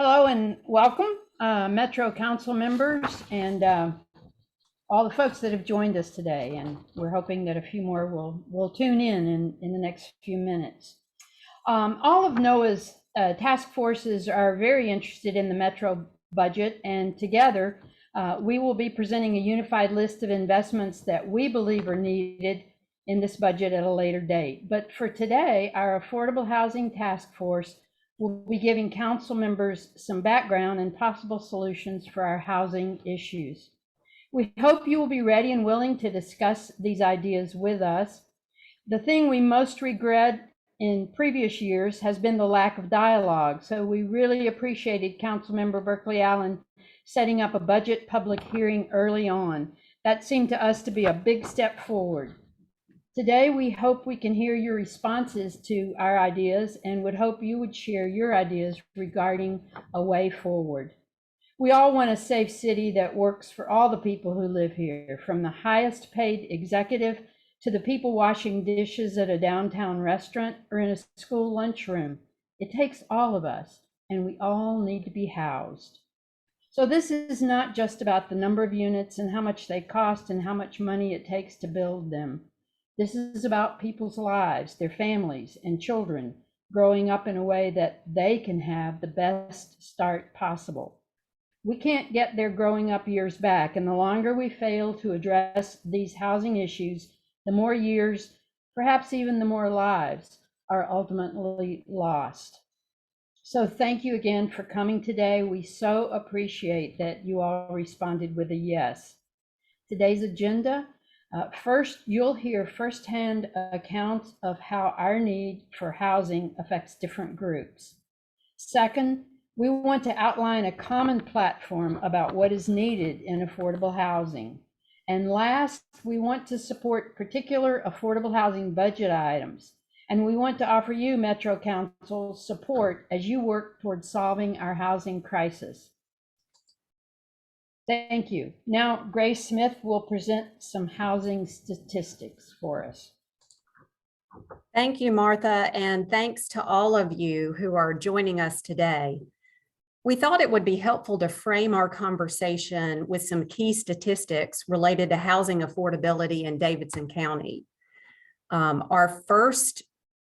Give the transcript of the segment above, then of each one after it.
Hello and welcome, Metro Council members and all the folks that have joined us today. And we're hoping that a few more will tune in the next few minutes. All of NOAA's task forces are very interested in the Metro budget, and together we will be presenting a unified list of investments that we believe are needed in this budget at a later date. But for today, our Affordable Housing Task Force will be giving council members some background and possible solutions for our housing issues. We hope you will be ready and willing to discuss these ideas with us. The thing we most regret in previous years has been the lack of dialogue. So we really appreciated Councilmember Berkeley Allen setting up a budget public hearing early on. That seemed to us to be a big step forward. Today, we hope we can hear your responses to our ideas and would hope you would share your ideas regarding a way forward. We all want a safe city that works for all the people who live here, from the highest paid executive to the people washing dishes at a downtown restaurant or in a school lunchroom. It takes all of us, and we all need to be housed. So this is not just about the number of units and how much they cost and how much money it takes to build them. This is about people's lives, their families and children growing up in a way that they can have the best start possible. We can't get their growing up years back, and the longer we fail to address these housing issues, the more years, perhaps even the more lives, are ultimately lost. So thank you again for coming today. We so appreciate that you all responded with a yes. Today's agenda. First, you'll hear firsthand accounts of how our need for housing affects different groups. Second, we want to outline a common platform about what is needed in affordable housing. And last, we want to support particular affordable housing budget items. And we want to offer you, Metro Council, support as you work towards solving our housing crisis. Thank you. Now, Grace Smith will present some housing statistics for us. Thank you, Martha, and thanks to all of you who are joining us today. We thought it would be helpful to frame our conversation with some key statistics related to housing affordability in Davidson County. Our first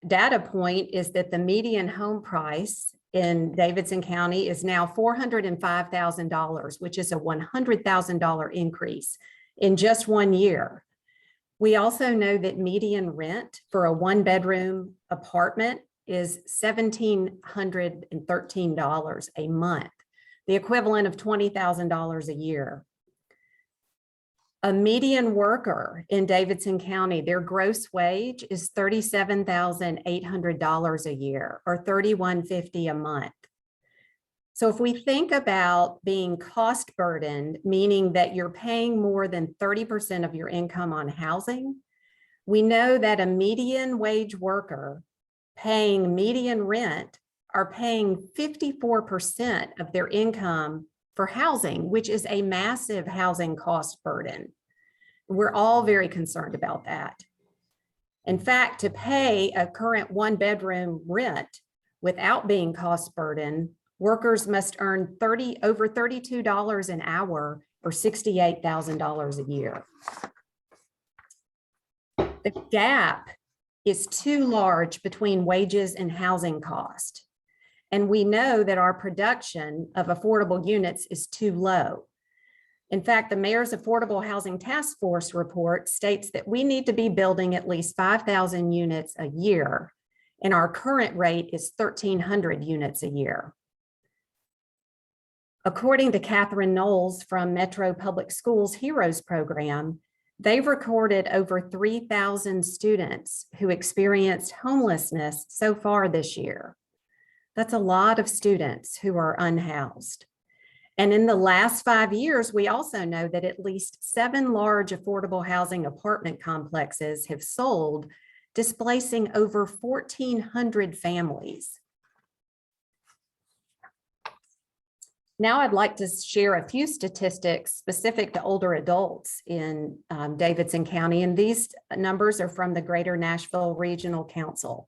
data point is that the median home price in Davidson County is now $405,000, which is a $100,000 increase in just 1 year. We also know that median rent for a one-bedroom apartment is $1,713 a month, the equivalent of $20,000 a year. A median worker in Davidson County, their gross wage is $37,800 a year, or $3,150 a month. So if we think about being cost burdened, meaning that you're paying more than 30% of your income on housing, we know that a median wage worker paying median rent are paying 54% of their income for housing, which is a massive housing cost burden. We're all very concerned about that. In fact, to pay a current one-bedroom rent without being cost burdened, workers must earn over $32 an hour or $68,000 a year. The gap is too large between wages and housing cost. And we know that our production of affordable units is too low. In fact, the Mayor's Affordable Housing Task Force report states that we need to be building at least 5,000 units a year, and our current rate is 1,300 units a year. According to Catherine Knowles from Metro Public Schools Heroes Program, they've recorded over 3,000 students who experienced homelessness so far this year. That's a lot of students who are unhoused. And in the last 5 years, we also know that at least 7 large affordable housing apartment complexes have sold, displacing over 1,400 families. Now I'd like to share a few statistics specific to older adults in Davidson County, and these numbers are from the Greater Nashville Regional Council.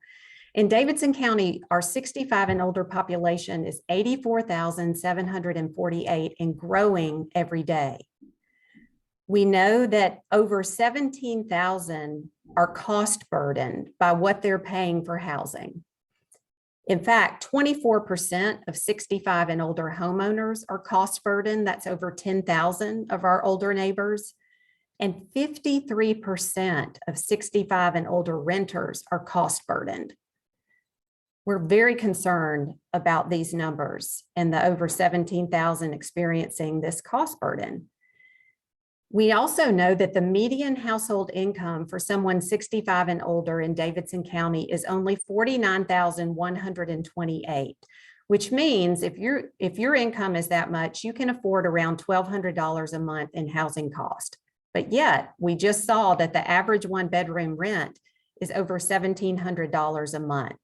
In Davidson County, our 65 and older population is 84,748 and growing every day. We know that over 17,000 are cost burdened by what they're paying for housing. In fact, 24% of 65 and older homeowners are cost burdened. That's over 10,000 of our older neighbors. And 53% of 65 and older renters are cost burdened. We're very concerned about these numbers and the over 17,000 experiencing this cost burden. We also know that the median household income for someone 65 and older in Davidson County is only $49,128, which means if your income is that much, you can afford around $1,200 a month in housing cost. But yet, we just saw that the average one-bedroom rent is over $1,700 a month.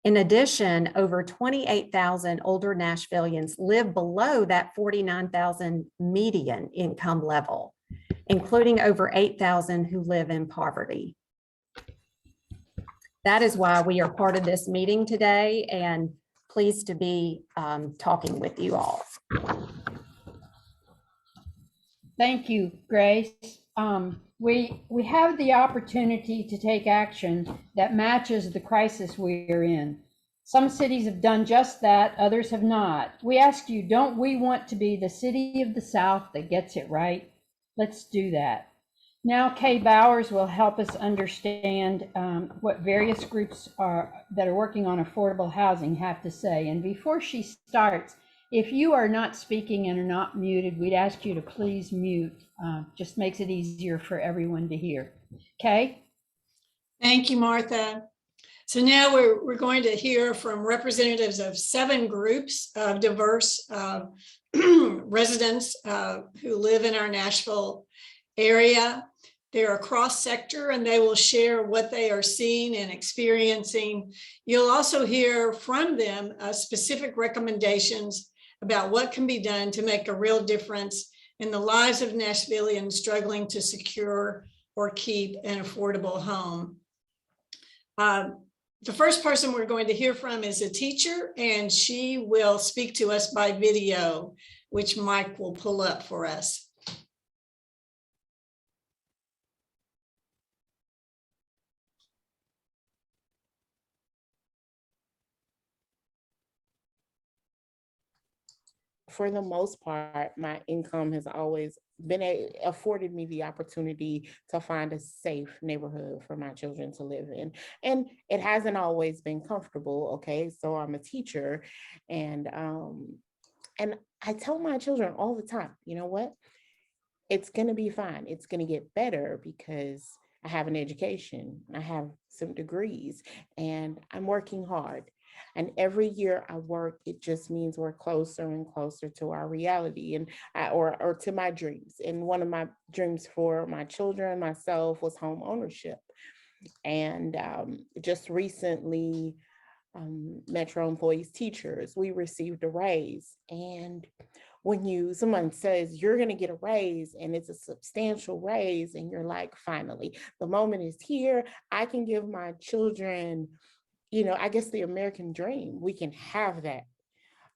In addition, over 28,000 older Nashvillians live below that 49,000 median income level, including over 8,000 who live in poverty. That is why we are part of this meeting today and pleased to be talking with you all. Thank you, Grace. We have the opportunity to take action that matches the crisis we're in. Some cities have done just that, others have not. We ask you, don't we want to be the city of the South that gets it right? Let's do that. Now, Kay Bowers will help us understand what various groups that are working on affordable housing have to say. And before she starts, if you are not speaking and are not muted, we'd ask you to please mute. Just makes it easier for everyone to hear. Kay? Thank you, Martha. So now we're going to hear from representatives of 7 groups of diverse residents who live in our Nashville area. They're cross sector and they will share what they are seeing and experiencing. You'll also hear from them specific recommendations about what can be done to make a real difference in the lives of Nashvillians struggling to secure or keep an affordable home. The first person we're going to hear from is a teacher, and she will speak to us by video, which Mike will pull up for us. For the most part, my income has always been afforded me the opportunity to find a safe neighborhood for my children to live in. And it hasn't always been comfortable, okay? So I'm a teacher, and I tell my children all the time, you know what? It's gonna be fine. It's gonna get better because I have an education, I have some degrees, and I'm working hard. And every year I work, it just means we're closer and closer to our reality and or to my dreams. And one of my dreams for my children, myself, was home ownership. And just recently, Metro employees, teachers, we received a raise. And when someone says you're going to get a raise and it's a substantial raise, and you're like, finally, the moment is here. I can give my children, I guess, the American dream. We can have that.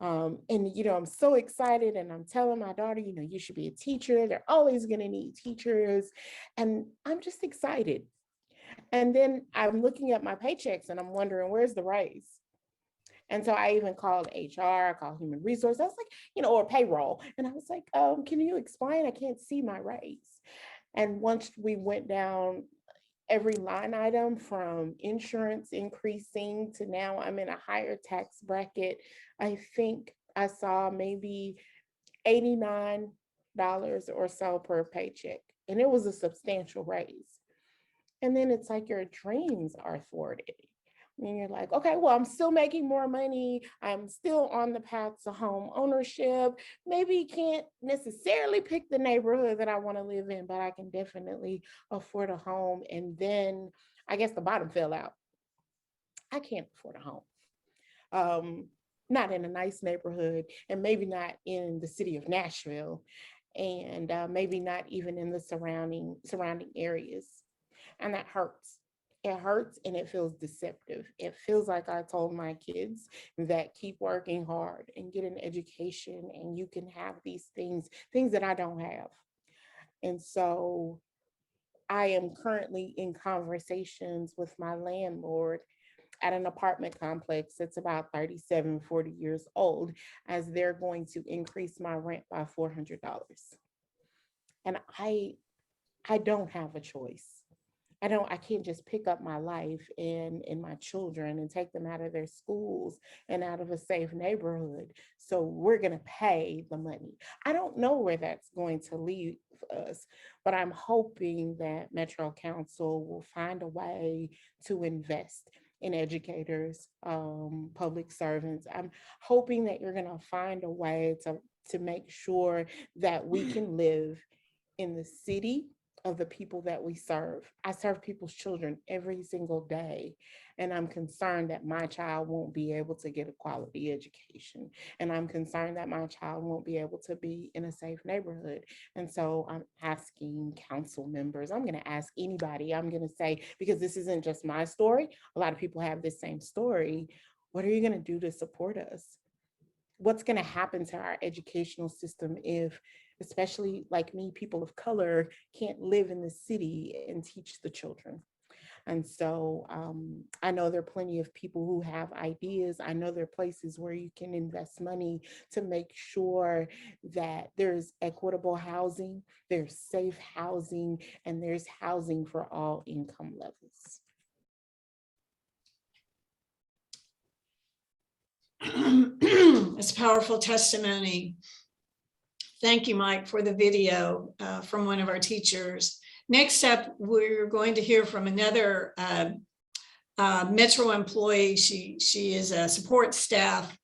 And, I'm so excited, and I'm telling my daughter, you should be a teacher. They're always going to need teachers. And I'm just excited. And then I'm looking at my paychecks and I'm wondering, where's the raise? And so I even called HR, I called human resources. I was like, or payroll. And I was like, can you explain? I can't see my raise. And once we went down every line item, from insurance increasing to now I'm in a higher tax bracket, I think I saw maybe $89 or so per paycheck. And it was a substantial raise. And then it's like your dreams are thwarted. And you're like, okay, well, I'm still making more money. I'm still on the path to home ownership. Maybe can't necessarily pick the neighborhood that I want to live in, but I can definitely afford a home. And then I guess the bottom fell out. I can't afford a home. Not in a nice neighborhood, and maybe not in the city of Nashville, and maybe not even in the surrounding areas. And that hurts. It hurts and it feels deceptive. It feels like I told my kids that keep working hard and get an education and you can have these things that I don't have. And so I am currently in conversations with my landlord at an apartment complex that's about 37, 40 years old, as they're going to increase my rent by $400. And I don't have a choice. I can't just pick up my life and my children and take them out of their schools and out of a safe neighborhood. So we're going to pay the money. I don't know where that's going to leave us, but I'm hoping that Metro Council will find a way to invest in educators, public servants. I'm hoping that you're going to find a way to make sure that we can live in the city of the people that we serve. I serve people's children every single day, and I'm concerned that my child won't be able to get a quality education. And I'm concerned that my child won't be able to be in a safe neighborhood. And so I'm asking council members, I'm going to ask anybody, I'm going to say, because this isn't just my story, a lot of people have this same story. What are you going to do to support us? What's going to happen to our educational system if, especially like me, people of color can't live in the city and teach the children? And so I know there are plenty of people who have ideas. I know there are places where you can invest money to make sure that there's equitable housing, there's safe housing, and there's housing for all income levels. It's powerful testimony. Thank you, Mike, for the video from one of our teachers. Next up, we're going to hear from another Metro employee. She is a support staff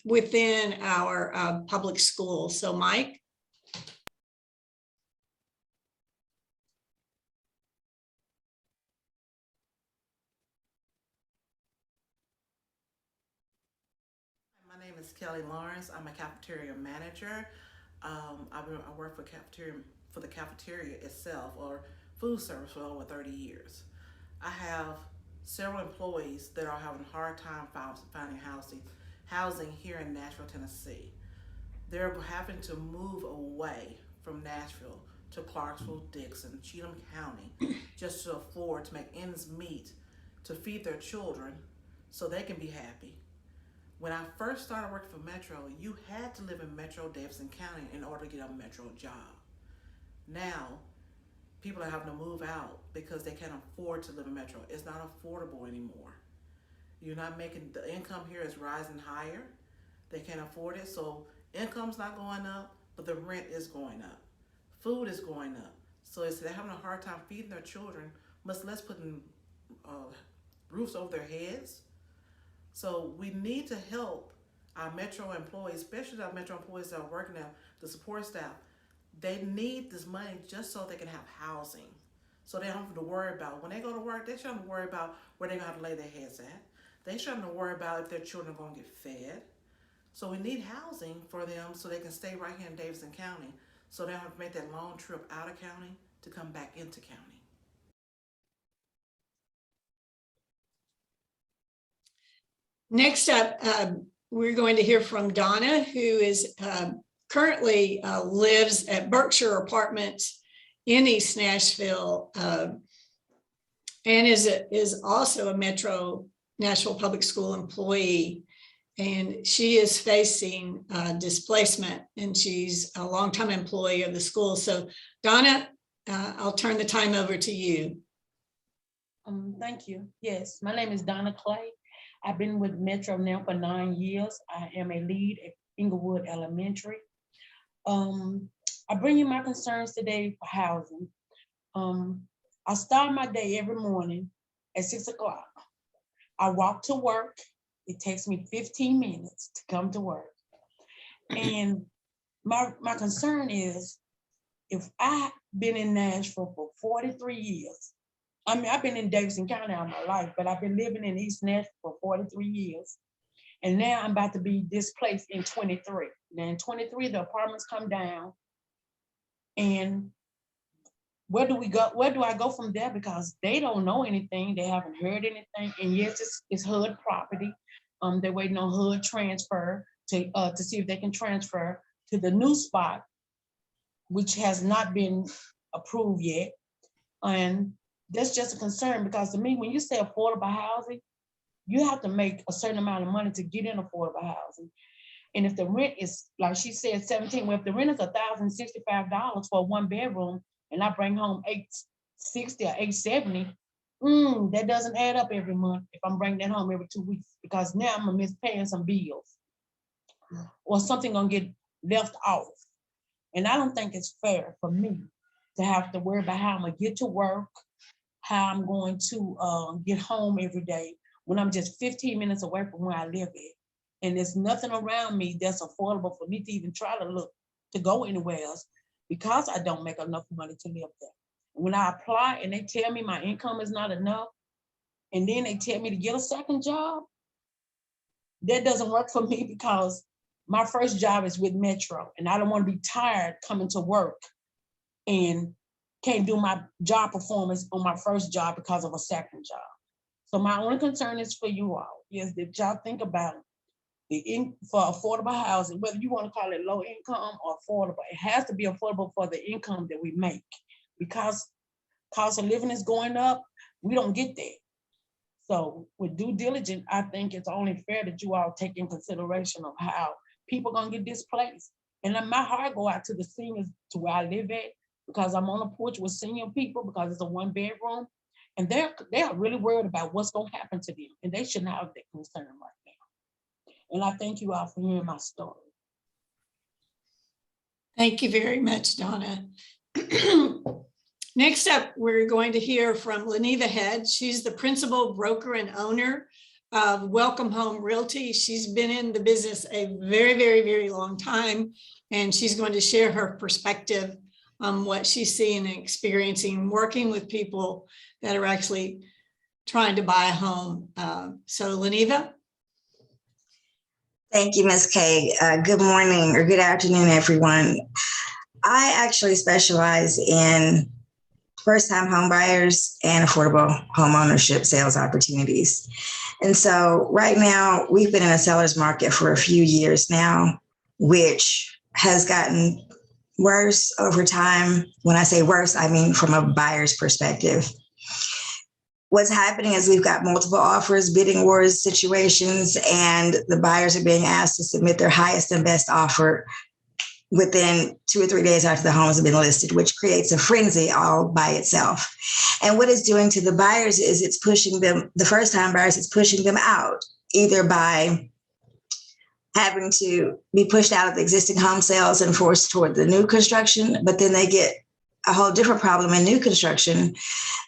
within our public school. So, Mike. My name is Kelly Lawrence. I'm a cafeteria manager. I work for the cafeteria itself, or food service, for over 30 years. I have several employees that are having a hard time finding housing here in Nashville, Tennessee. They're having to move away from Nashville to Clarksville, Dixon, Cheatham County, just to afford to make ends meet to feed their children so they can be happy. When I first started working for Metro, you had to live in Metro Davidson County in order to get a Metro job. Now, people are having to move out because they can't afford to live in Metro. It's not affordable anymore. You're not making, the income here is rising higher. They can't afford it, so income's not going up, but the rent is going up. Food is going up. So they're having a hard time feeding their children, much less putting roofs over their heads. So we need to help our Metro employees, especially our Metro employees that are working at the support staff. They need this money just so they can have housing. So they don't have to worry about, when they go to work, they shouldn't worry about where they're going to lay their heads at. They shouldn't worry about if their children are going to get fed. So we need housing for them so they can stay right here in Davidson County, so they don't have to make that long trip out of county to come back into county. Next up, we're going to hear from Donna, who is currently lives at Berkshire Apartments in East Nashville, and is also a Metro Nashville Public School employee. And she is facing displacement, and she's a longtime employee of the school. So Donna, I'll turn the time over to you. Thank you. Yes, my name is Donna Clay. I've been with Metro now for 9 years. I am a lead at Inglewood Elementary. I bring you my concerns today for housing. I start my day every morning at 6 o'clock. I walk to work. It takes me 15 minutes to come to work. And my concern is, if I've been in Nashville for 43 years, I mean, I've been in Davidson County all my life, but I've been living in East Nashville for 43 years. And now I'm about to be displaced in 23. Now in 23, the apartments come down and where do we go? Where do I go from there? Because they don't know anything. They haven't heard anything. And yes, it's HUD property. They're waiting on HUD transfer to see if they can transfer to the new spot, which has not been approved yet. And that's just a concern, because to me, when you say affordable housing, you have to make a certain amount of money to get in affordable housing. And if the rent is, like she said, 17, well, if the rent is $1,065 for a 1-bedroom, and I bring home $860 or $870, that doesn't add up every month if I'm bringing that home every 2 weeks, because now I'm gonna miss paying some bills or something gonna get left off. And I don't think it's fair for me to have to worry about how I'm gonna get to work, how I'm going to get home every day when I'm just 15 minutes away from where I live at. And there's nothing around me that's affordable for me to even try to look to go anywhere else, because I don't make enough money to live there. When I apply and they tell me my income is not enough, and then they tell me to get a second job, that doesn't work for me, because my first job is with Metro, and I don't want to be tired coming to work and can't do my job performance on my first job because of a second job. So my only concern is for you all, is that y'all think about for affordable housing, whether you want to call it low income or affordable, it has to be affordable for the income that we make, because cost of living is going up. We don't get that. So with due diligence, I think it's only fair that you all take in consideration of how people are gonna get displaced. And then my heart go out to the seniors to where I live at, because I'm on a porch with senior people, because it's a 1-bedroom, and they are really worried about what's gonna happen to them, and they shouldn't have that concern right now. And I thank you all for hearing my story. Thank you very much, Donna. Next up, we're going to hear from Leneva Head. She's the principal broker and owner of Welcome Home Realty. She's been in the business a very, very, very long time, and she's going to share her perspective on what she's seeing and experiencing working with people that are actually trying to buy a home. So Leneva. Thank you, Ms. Kay. Good morning or good afternoon, everyone. I actually specialize in first-time home buyers and affordable home ownership sales opportunities. And so right now, we've been in a seller's market for a few years now, which has gotten worse over time. When I say worse, I mean from a buyer's perspective. What's happening is we've got multiple offers, bidding wars situations, and the buyers are being asked to submit their highest and best offer within 2 or 3 days after the homes have been listed, which creates a frenzy all by itself. And what it's doing to the buyers is it's pushing them, the first-time buyers, it's pushing them out, either by having to be pushed out of the existing home sales and forced toward the new construction, but then they get a whole different problem in new construction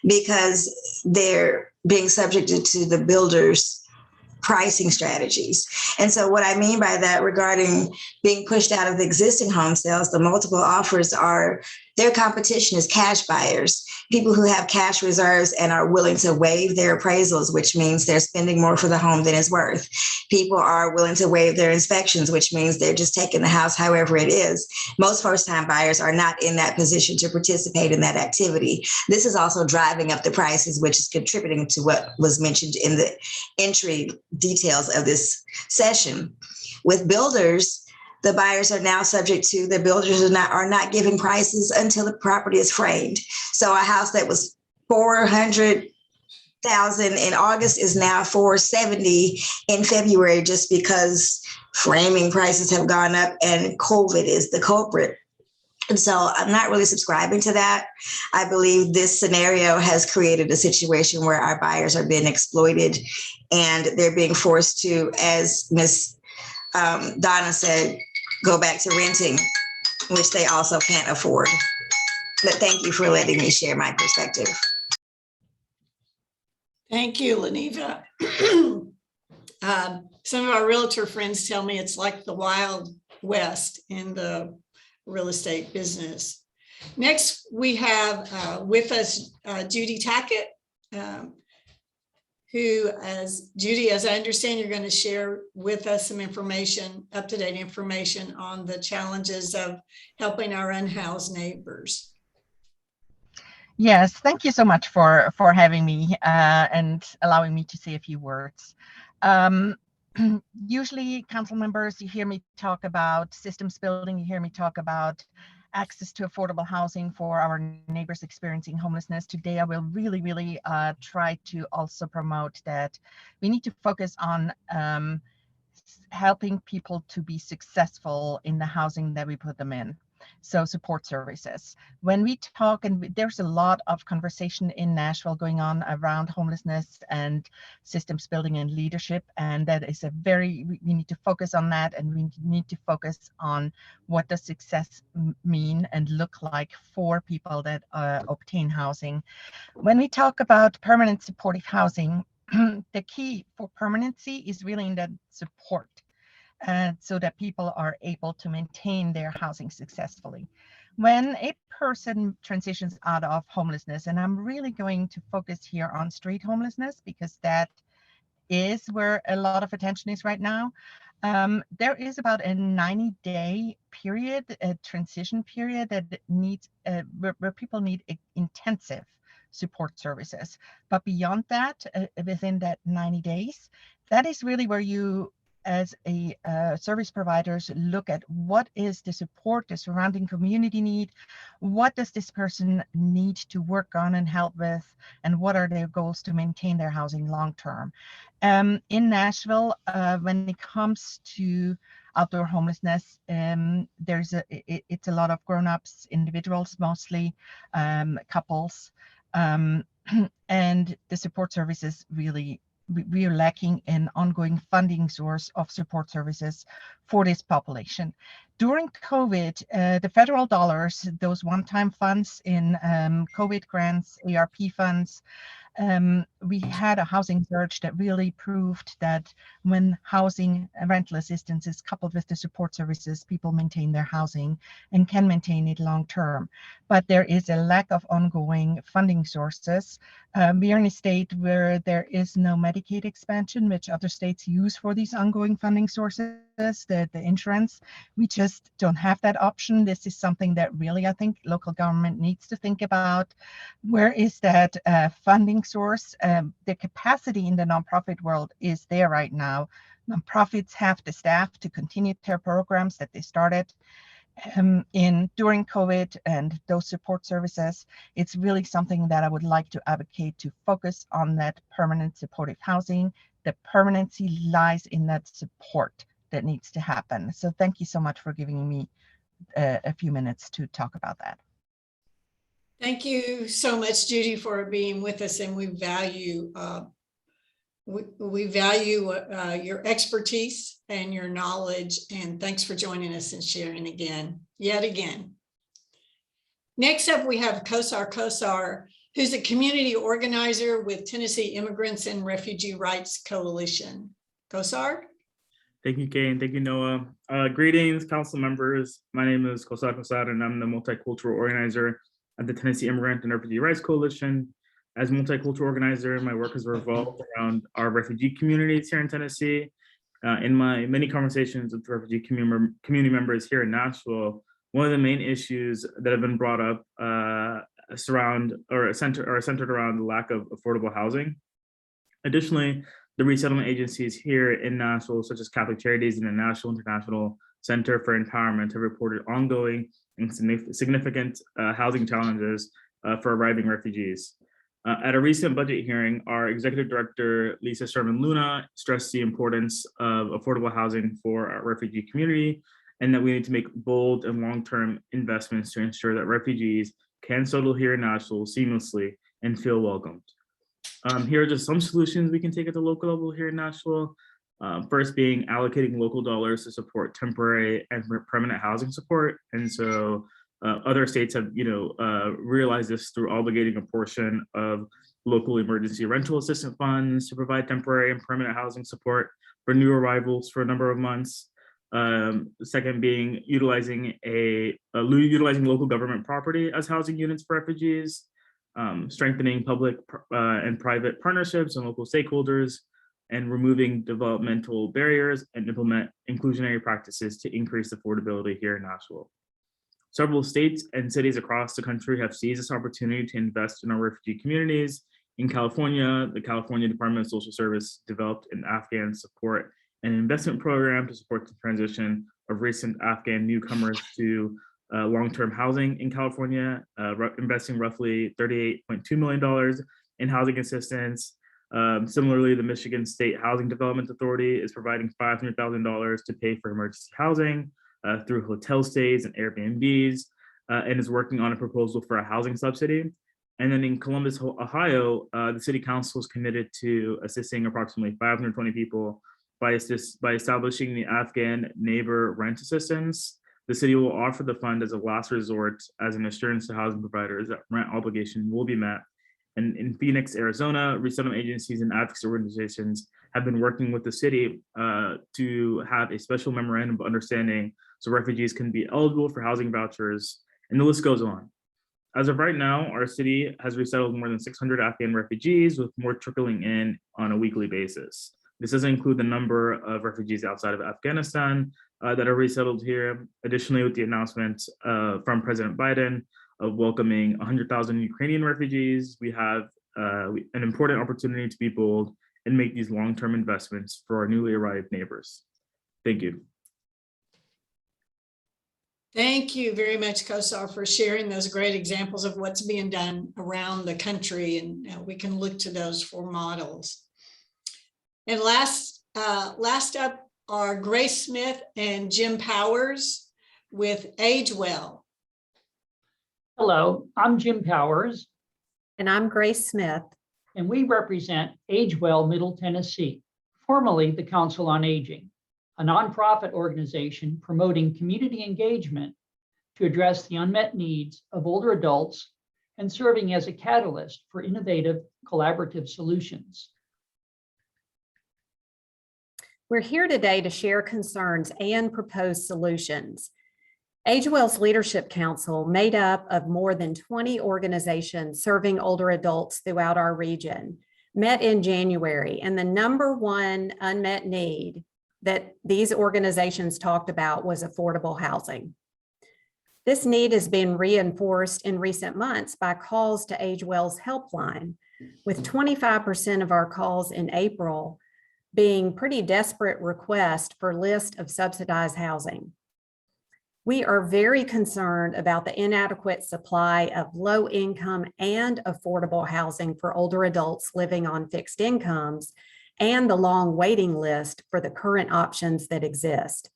because they're being subjected to the builders' pricing strategies. And so what I mean by that regarding being pushed out of the existing home sales, the multiple offers are, their competition is cash buyers, people who have cash reserves and are willing to waive their appraisals, which means they're spending more for the home than it's worth. People are willing to waive their inspections, which means they're just taking the house however it is. Most first-time buyers are not in that position to participate in that activity. This is also driving up the prices, which is contributing to what was mentioned in the entry details of this session. With builders, the buyers are now subject to, the builders are not giving prices until the property is framed. So a house that was $400,000 in August is now $470,000 in February, just because framing prices have gone up and COVID is the culprit. And so I'm not really subscribing to that. I believe this scenario has created a situation where our buyers are being exploited and they're being forced to, as Ms. Donna said, go back to renting, which they also can't afford. But thank you for letting me share my perspective. Thank you, Leneva. Some of our realtor friends tell me it's like the Wild West in the real estate business. Next, we have with us Judy Tackett, who, as Judy, as I understand, you're going to share with us some information, up-to-date information on the challenges of helping our unhoused neighbors. Yes, thank you so much for having me and allowing me to say a few words. Um, Usually, council members, you hear me talk about systems building, you hear me talk about access to affordable housing for our neighbors experiencing homelessness. Today, I will really try to also promote that we need to focus on helping people to be successful in the housing that we put them in. So support services. When we talk, and there's a lot of conversation in Nashville going on around homelessness and systems building and leadership, and that is we need to focus on that, and we need to focus on what does success mean and look like for people that obtain housing. When we talk about permanent supportive housing, the key for permanency is really in that support, so that people are able to maintain their housing successfully. When a person transitions out of homelessness, and I'm really going to focus here on street homelessness because that is where a lot of attention is right now. There is about a 90-day period, a transition period that needs where people need intensive support services. But beyond that, within that 90 days, that is really where you, as a service providers, look at what is the support the surrounding community need, what does this person need to work on and help with, and what are their goals to maintain their housing long term. In Nashville, when it comes to outdoor homelessness, it's a lot of grown-ups, individuals mostly, couples, and the support services really, we are lacking an ongoing funding source of support services for this population. During COVID, the federal dollars, those one-time funds in COVID grants, ARP funds, we had a housing surge that really proved that when housing rental assistance is coupled with the support services, people maintain their housing and can maintain it long term. But there is a lack of ongoing funding sources. We are in a state where there is no Medicaid expansion, which other states use for these ongoing funding sources, the insurance. We just don't have that option. This is something that really, I think, local government needs to think about. Where is that funding source? The capacity in the nonprofit world is there right now. Nonprofits have the staff to continue their programs that they started during COVID, and those support services. It's really something that I would like to advocate, to focus on that permanent supportive housing. The permanency lies in that support that needs to happen. So thank you so much for giving me a few minutes to talk about that. Thank you so much, Judy, for being with us, and we value your expertise and your knowledge, and thanks for joining us and sharing yet again. Next up, we have Kosar, who's a community organizer with Tennessee Immigrants and Refugee Rights Coalition. Kosar? Thank you, Kay, and thank you, Noah. Greetings, council members. My name is Kosar, and I'm the multicultural organizer at the Tennessee Immigrant and Refugee Rights Coalition. As multicultural organizer, my work has revolved around our refugee communities here in Tennessee. In my many conversations with refugee community members here in Nashville, one of the main issues that have been brought up centered around the lack of affordable housing. Additionally, the resettlement agencies here in Nashville, such as Catholic Charities and the Nashville International Center for Empowerment, have reported ongoing and significant housing challenges for arriving refugees. At a recent budget hearing, our executive director, Lisa Sherman Luna, stressed the importance of affordable housing for our refugee community, and that we need to make bold and long-term investments to ensure that refugees can settle here in Nashville seamlessly and feel welcomed. Here are just some solutions we can take at the local level here in Nashville. First being allocating local dollars to support temporary and permanent housing support. And so other states have, realized this through obligating a portion of local emergency rental assistance funds to provide temporary and permanent housing support for new arrivals for a number of months. Second being utilizing local government property as housing units for refugees, strengthening public and private partnerships and local stakeholders, and removing developmental barriers and implement inclusionary practices to increase affordability here in Nashville. Several states and cities across the country have seized this opportunity to invest in our refugee communities. In California, the California Department of Social Service developed an Afghan support and investment program to support the transition of recent Afghan newcomers to long-term housing in California, investing roughly $38.2 million in housing assistance. Similarly, the Michigan State Housing Development Authority is providing $500,000 to pay for emergency housing through hotel stays and Airbnbs, and is working on a proposal for a housing subsidy. And then in Columbus, Ohio, the city council is committed to assisting approximately 520 people by establishing the Afghan Neighbor Rent Assistance. The city will offer the fund as a last resort as an assurance to housing providers that rent obligation will be met. And in Phoenix, Arizona, resettlement agencies and advocacy organizations have been working with the city to have a special memorandum of understanding so refugees can be eligible for housing vouchers, and the list goes on. As of right now, our city has resettled more than 600 Afghan refugees, with more trickling in on a weekly basis. This doesn't include the number of refugees outside of Afghanistan that are resettled here. Additionally, with the announcement from President Biden of welcoming 100,000 Ukrainian refugees, we have an important opportunity to be bold and make these long-term investments for our newly arrived neighbors. Thank you. Thank you very much, Kosar, for sharing those great examples of what's being done around the country, and we can look to those for models. And last up are Grace Smith and Jim Powers with AgeWell. Hello, I'm Jim Powers. And I'm Grace Smith. And we represent AgeWell Middle Tennessee, formerly the Council on Aging, a nonprofit organization promoting community engagement to address the unmet needs of older adults and serving as a catalyst for innovative collaborative solutions. We're here today to share concerns and propose solutions. AgeWell's Leadership Council, made up of more than 20 organizations serving older adults throughout our region, met in January, and the number one unmet need that these organizations talked about was affordable housing. This need has been reinforced in recent months by calls to AgeWell's helpline, with 25% of our calls in April being pretty desperate requests for list of subsidized housing. We are very concerned about the inadequate supply of low income and affordable housing for older adults living on fixed incomes and the long waiting list for the current options that exist.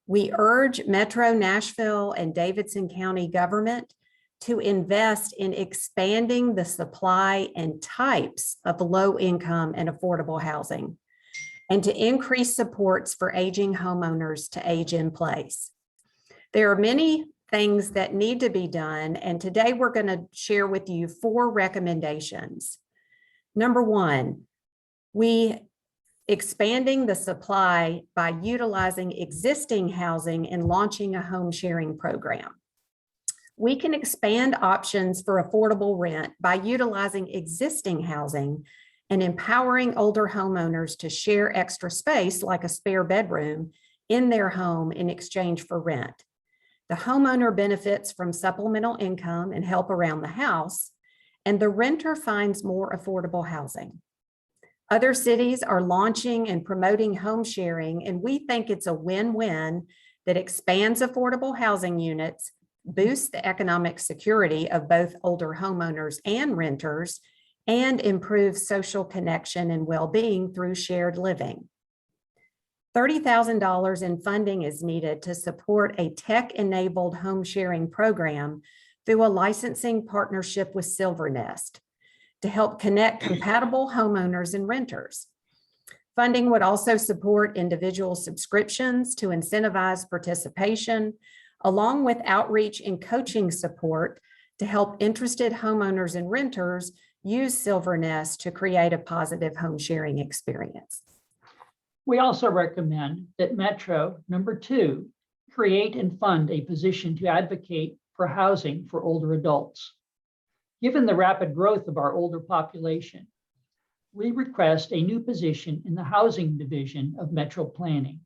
We urge Metro Nashville and Davidson County government to invest in expanding the supply and types of low income and affordable housing, and to increase supports for aging homeowners to age in place. There are many things that need to be done, and today we're going to share with you 4 recommendations. Number 1, expanding the supply by utilizing existing housing and launching a home sharing program. We can expand options for affordable rent by utilizing existing housing and empowering older homeowners to share extra space, like a spare bedroom, in their home in exchange for rent. The homeowner benefits from supplemental income and help around the house, and the renter finds more affordable housing. Other cities are launching and promoting home sharing, and we think it's a win-win that expands affordable housing units, boosts the economic security of both older homeowners and renters, and improves social connection and well-being through shared living. $30,000 in funding is needed to support a tech-enabled home sharing program through a licensing partnership with Silvernest to help connect compatible homeowners and renters. Funding would also support individual subscriptions to incentivize participation, along with outreach and coaching support to help interested homeowners and renters use Silvernest to create a positive home sharing experience. We also recommend that Metro, number 2, create and fund a position to advocate for housing for older adults. Given the rapid growth of our older population, we request a new position in the housing division of Metro Planning,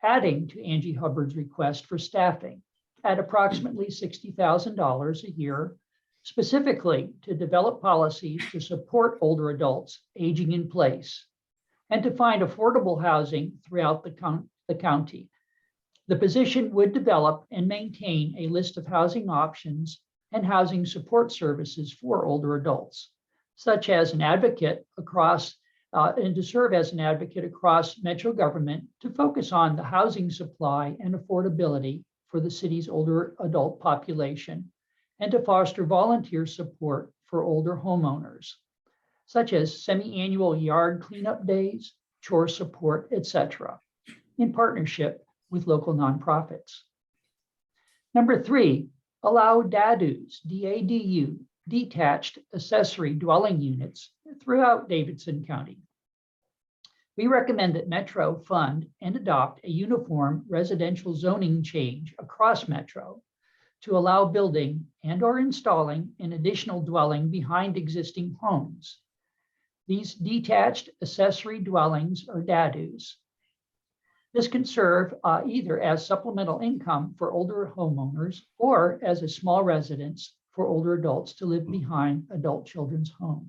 adding to Angie Hubbard's request for staffing at approximately $60,000 a year, specifically to develop policies to support older adults aging in place and to find affordable housing throughout the county. The position would develop and maintain a list of housing options and housing support services for older adults, such as an advocate across and to serve as an advocate across metro government to focus on the housing supply and affordability for the city's older adult population, and to foster volunteer support for older homeowners, such as semi-annual yard cleanup days, chore support, etc., in partnership with local nonprofits. Number 3, allow DADUs, D-A-D-U, detached accessory dwelling units throughout Davidson County. We recommend that Metro fund and adopt a uniform residential zoning change across Metro to allow building and or installing an additional dwelling behind existing homes. These detached accessory dwellings or DADUs. This can serve either as supplemental income for older homeowners or as a small residence for older adults to live behind adult children's homes.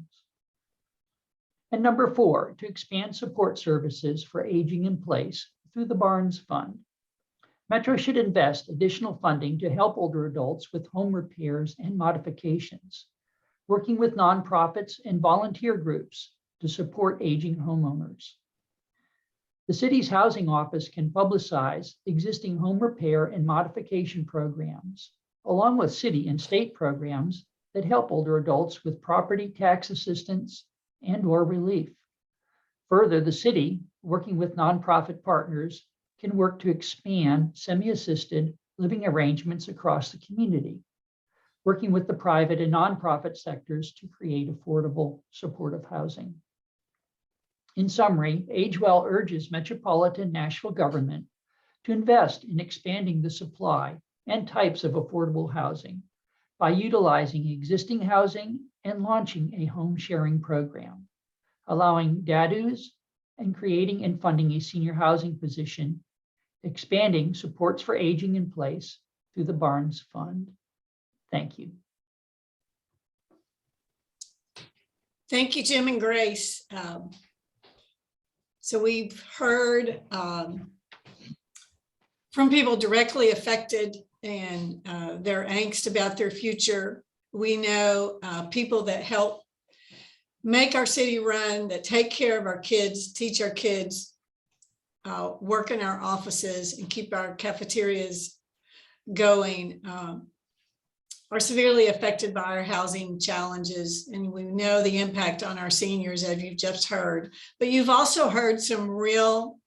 And number 4, to expand support services for aging in place through the Barnes Fund. Metro should invest additional funding to help older adults with home repairs and modifications, working with nonprofits and volunteer groups to support aging homeowners. The city's housing office can publicize existing home repair and modification programs, along with city and state programs that help older adults with property tax assistance and or relief. Further, the city, working with nonprofit partners, can work to expand semi-assisted living arrangements across the community, working with the private and nonprofit sectors to create affordable, supportive housing. In summary, AgeWell urges metropolitan Nashville government to invest in expanding the supply and types of affordable housing by utilizing existing housing and launching a home sharing program, allowing DADUs and creating and funding a senior housing position, expanding supports for aging in place through the Barnes Fund. Thank you. Thank you, Jim and Grace. So we've heard from people directly affected and their angst about their future. We know people that help make our city run, that take care of our kids, teach our kids, work in our offices and keep our cafeterias going, are severely affected by our housing challenges. And we know the impact on our seniors, as you've just heard. But you've also heard some real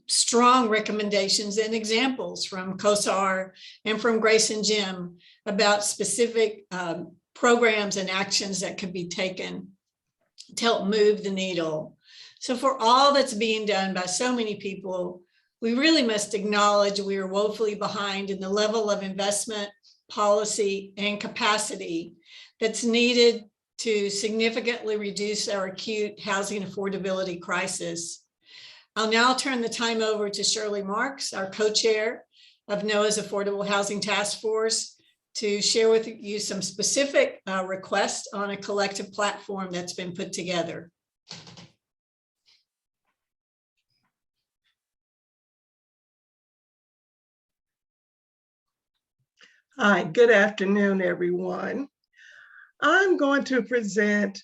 strong recommendations and examples from COSAR and from Grace and Jim about specific programs and actions that could be taken to help move the needle. So for all that's being done by so many people, we really must acknowledge we are woefully behind in the level of investment, policy, and capacity that's needed to significantly reduce our acute housing affordability crisis. I'll now turn the time over to Shirley Marks, our co-chair of NOAA's Affordable Housing Task Force, to share with you some specific requests on a collective platform that's been put together. Hi, good afternoon, everyone. I'm going to present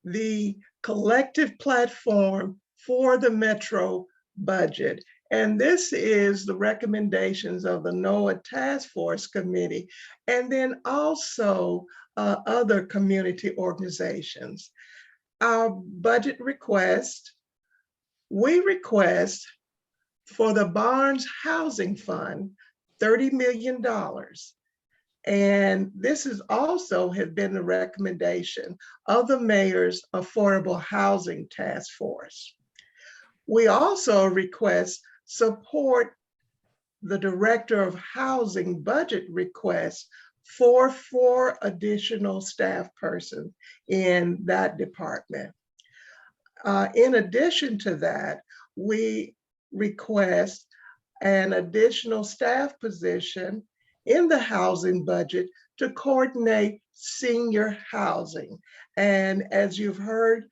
the collective platform for the Metro budget. And this is the recommendations of the NOAA Task Force Committee, and then also other community organizations. Our budget request, we request for the Barnes Housing Fund, $30 million. And this is also has been the recommendation of the Mayor's Affordable Housing Task Force. We also request support the Director of Housing budget request for 4 additional staff persons in that department. In addition to that, we request an additional staff position in the housing budget to coordinate senior housing. And as you've heard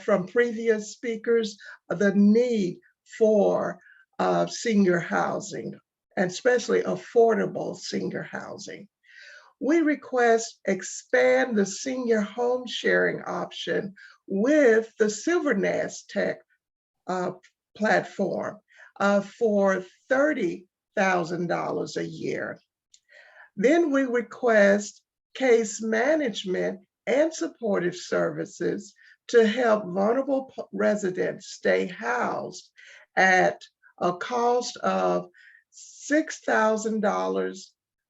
from previous speakers, the need for senior housing, and especially affordable senior housing. We request expand the senior home sharing option with the Silvernest Tech platform for $30,000 a year. Then we request case management and supportive services to help vulnerable residents stay housed at a cost of $6,000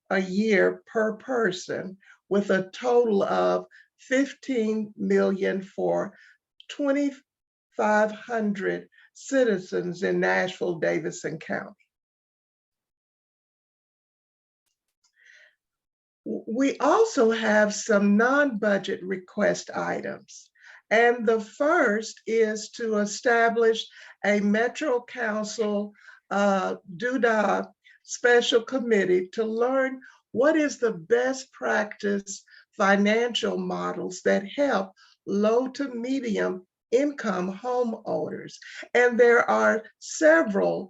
a year per person, with a total of $15 million for 2,500 citizens in Nashville, Davidson County. We also have some non-budget request items. And the first is to establish a Metro Council DUDA special committee to learn what is the best practice financial models that help low to medium income homeowners. And there are several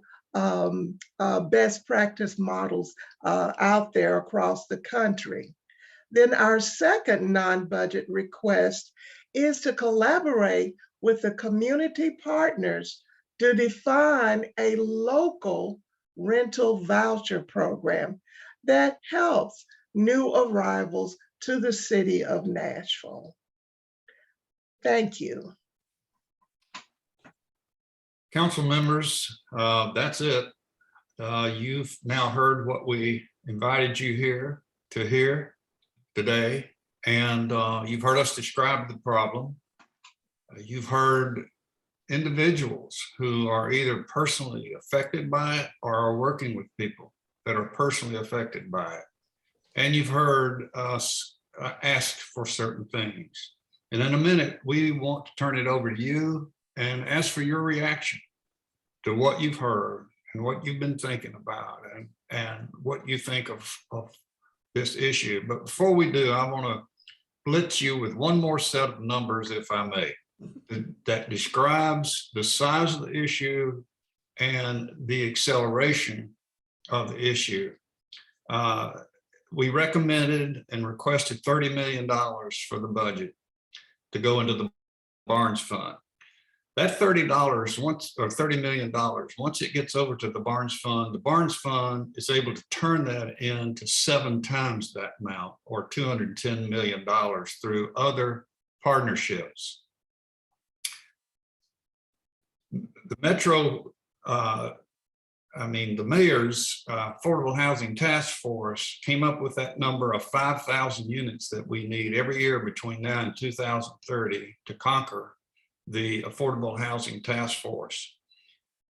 best practice models out there across the country. Then our second non-budget request is to collaborate with the community partners to define a local rental voucher program that helps new arrivals to the city of Nashville. Thank you. Council members, that's it. You've now heard what we invited you here to hear today, and you've heard us describe the problem. You've heard individuals who are either personally affected by it or are working with people that are personally affected by it. And you've heard us ask for certain things. And in a minute, we want to turn it over to you and ask for your reaction to what you've heard and what you've been thinking about and what you think of this issue. But before we do, I want to blitz you with one more set of numbers, if I may, that describes the size of the issue and the acceleration of the issue. We recommended and requested $30 million for the budget to go into the Barnes Fund. That $30 million, once it gets over to the Barnes Fund is able to turn that into 7 times that amount, or $210 million, through other partnerships. The Metro, the mayor's Affordable Housing Task Force came up with that number of 5,000 units that we need every year between now and 2030 to conquer the Affordable Housing Task Force.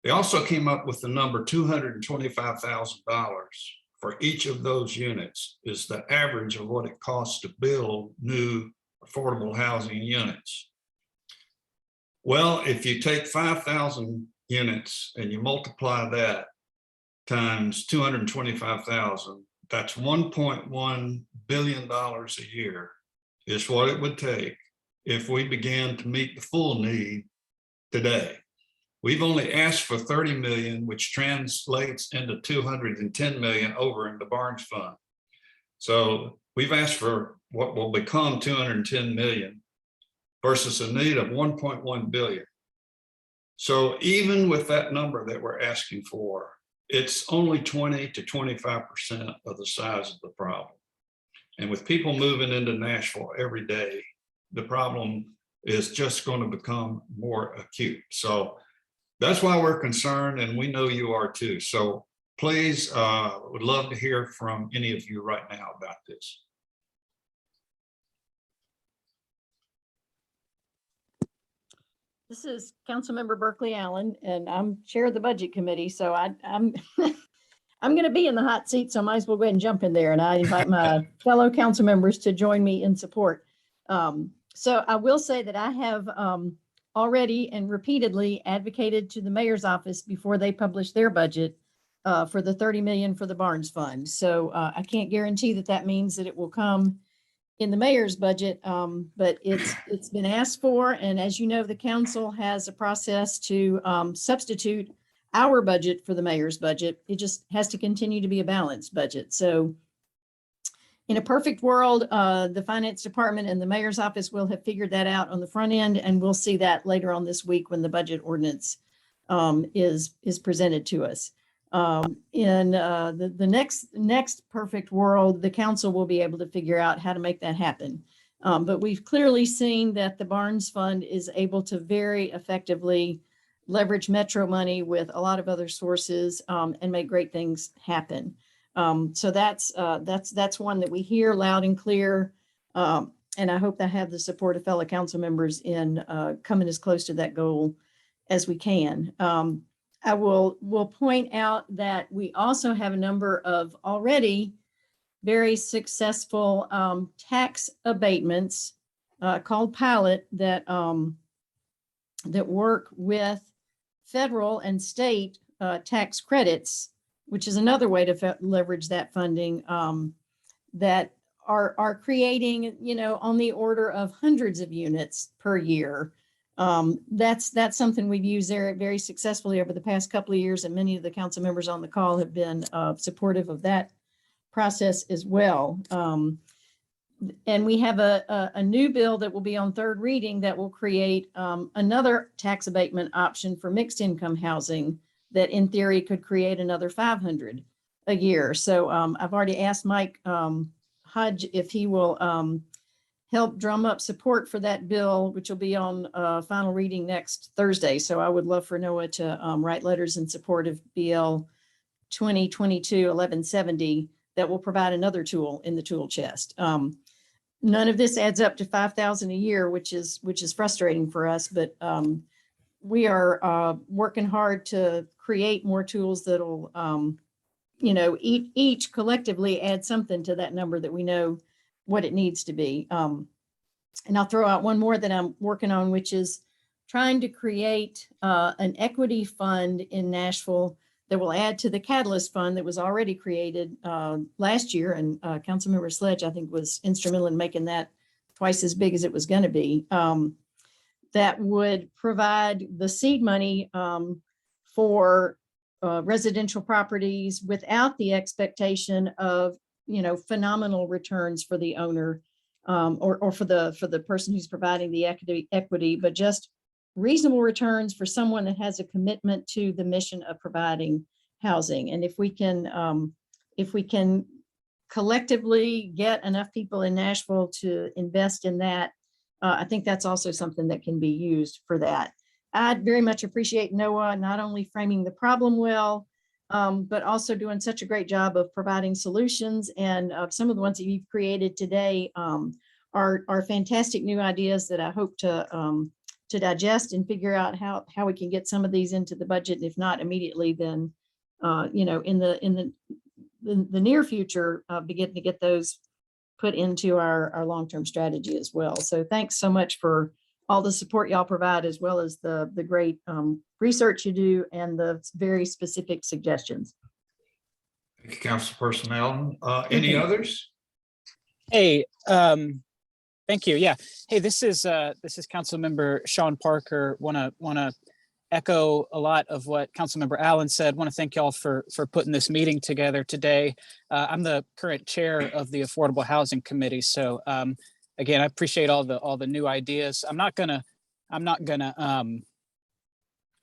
They also came up with the number $225,000 for each of those units is the average of what it costs to build new affordable housing units. Well, if you take 5,000 units and you multiply that times 225,000, that's $1.1 billion a year is what it would take if we began to meet the full need today. We've only asked for 30 million, which translates into 210 million over in the Barnes Fund. So we've asked for what will become 210 million versus a need of 1.1 billion. So even with that number that we're asking for, it's only 20 to 25% of the size of the problem. And with people moving into Nashville every day, the problem is just going to become more acute. So that's why we're concerned, and we know you are too. So please, would love to hear from any of you right now about this. This is Councilmember Berkeley Allen, and I'm chair of the budget committee. So I'm I'm going to be in the hot seat, so I might as well go ahead and jump in there. And I invite my fellow council members to join me in support. So I will say that I have already and repeatedly advocated to the mayor's office before they publish their budget for the 30 million for the Barnes Fund. So I can't guarantee that that means that it will come in the mayor's budget, but it's been asked for. And as you know, the council has a process to substitute our budget for the mayor's budget. It just has to continue to be a balanced budget. So in a perfect world, the finance department and the mayor's office will have figured that out on the front end, and we'll see that later on this week when the budget ordinance is presented to us. In the next perfect world, the council will be able to figure out how to make that happen. But we've clearly seen that the Barnes Fund is able to very effectively leverage Metro money with a lot of other sources and make great things happen. So that's one that we hear loud and clear. And I hope I have the support of fellow council members in coming as close to that goal as we can. I will point out that we also have a number of already very successful tax abatements called pilot that work with federal and state tax credits, which is another way to leverage that funding, that are creating, on the order of hundreds of units per year. That's something we've used there very successfully over the past couple of years, and many of the council members on the call have been supportive of that process as well. And we have a new bill that will be on third reading that will create another tax abatement option for mixed income housing that in theory could create another 500 a year. So I've already asked Mike Hodge if he will help drum up support for that bill, which will be on final reading next Thursday. So I would love for NOAA to write letters in support of BL 2022-1170 that will provide another tool in the tool chest. None of this adds up to $5,000 a year, which is frustrating for us, but we are working hard to create more tools that'll, each collectively add something to that number that we know what it needs to be. And I'll throw out one more that I'm working on, which is trying to create an equity fund in Nashville that will add to the Catalyst Fund that was already created last year. And Councilmember Sledge, I think, was instrumental in making that twice as big as it was going to be. That would provide the seed money for residential properties without the expectation of phenomenal returns for the owner or for the person who's providing the equity, but just reasonable returns for someone that has a commitment to the mission of providing housing. And if we can collectively get enough people in Nashville to invest in that, I think that's also something that can be used for that. I'd very much appreciate NOAA not only framing the problem well, but also doing such a great job of providing solutions. And some of the ones that you've created today are fantastic new ideas that I hope to digest and figure out how we can get some of these into the budget. And if not immediately, then in the near future, begin to get those put into our long-term strategy as well. So thanks so much for all the support y'all provide, as well as the great research you do and the very specific suggestions. Thank you, Councilperson Allen. Any others? Hey, thank you. Yeah. Hey, this is Councilmember Sean Parker. Want to echo a lot of what Councilmember Allen said. Want to thank y'all for putting this meeting together today. I'm the current chair of the Affordable Housing Committee, so again, I appreciate all the new ideas. I'm not gonna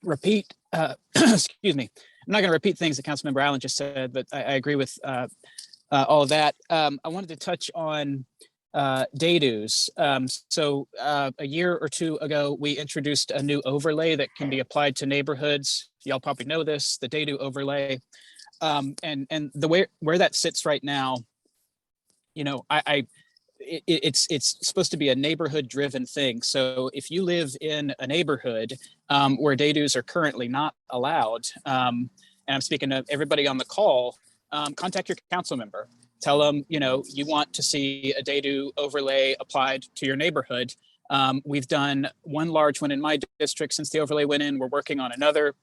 repeat. Excuse me. I'm not gonna repeat things that Councilmember Allen just said, but I agree with all of that. I wanted to touch on day dues. So a year or two ago, we introduced a new overlay that can be applied to neighborhoods. Y'all probably know this, the day due overlay. And the where that sits right now, it's supposed to be a neighborhood driven thing. So if you live in a neighborhood where day dues are currently not allowed, and I'm speaking to everybody on the call, contact your council member. Tell them, you want to see a day due overlay applied to your neighborhood. We've done one large one in my district since the overlay went in. We're working on another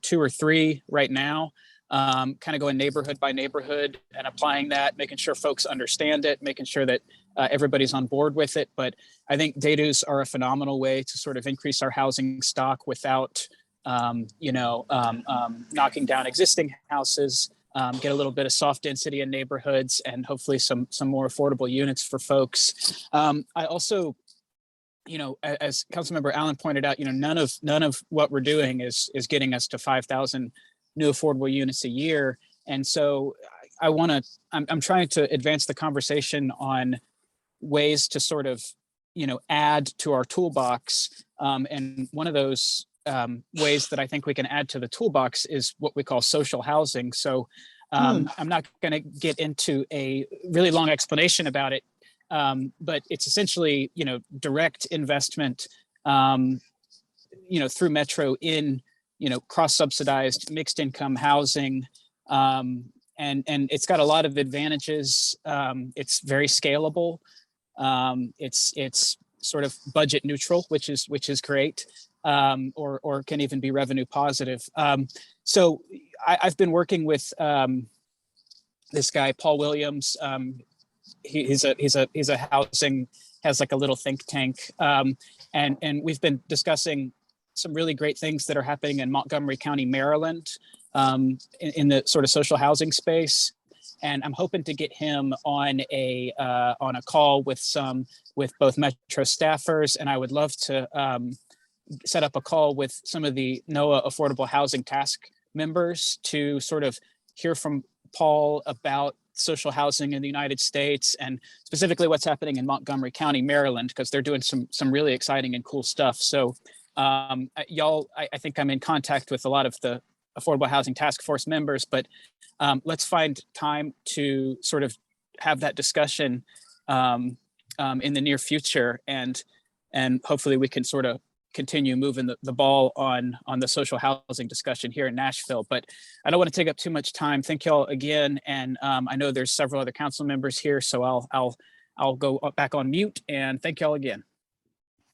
2 or 3 right now. kind of going neighborhood by neighborhood and applying that, making sure folks understand it, making sure that everybody's on board with it. But I think day dues are a phenomenal way to sort of increase our housing stock without, knocking down existing houses, get a little bit of soft density in neighborhoods, and hopefully some more affordable units for folks. I also, as Councilmember Allen pointed out, none of what we're doing is getting us to 5,000 new affordable units a year. And so I'm trying to advance the conversation on ways to sort of, add to our toolbox. And one of those ways that I think we can add to the toolbox is what we call social housing. So I'm not going to get into a really long explanation about it, but it's essentially, direct investment, through Metro in, cross-subsidized mixed income housing. And it's got a lot of advantages. It's very scalable. It's sort of budget neutral, which is great, or can even be revenue positive. So I've been working with this guy, Paul Williams. He's a housing, has like a little think tank, and we've been discussing some really great things that are happening in Montgomery County, Maryland, in the sort of social housing space. And I'm hoping to get him on a call with both Metro staffers, and I would love to set up a call with some of the NOAA Affordable Housing Task members to sort of hear from Paul about social housing in the United States, and specifically what's happening in Montgomery County, Maryland, because they're doing some really exciting and cool stuff. So I think I'm in contact with a lot of the Affordable Housing Task Force members, but let's find time to sort of have that discussion in the near future, and hopefully we can sort of continue moving the ball on the social housing discussion here in Nashville. But I don't want to take up too much time. Thank y'all again, and I know there's several other council members here, so I'll go back on mute, and thank y'all again.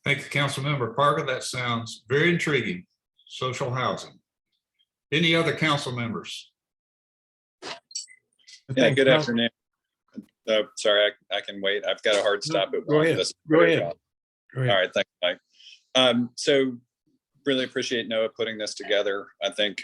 Thank you, Councilmember Parker. That sounds very intriguing. Social housing. Any other council members? Yeah, good afternoon. Sorry, I can wait. I've got a hard stop at 1. Go ahead. Go ahead. All right, thanks, Mike. So really appreciate NOAA putting this together. I think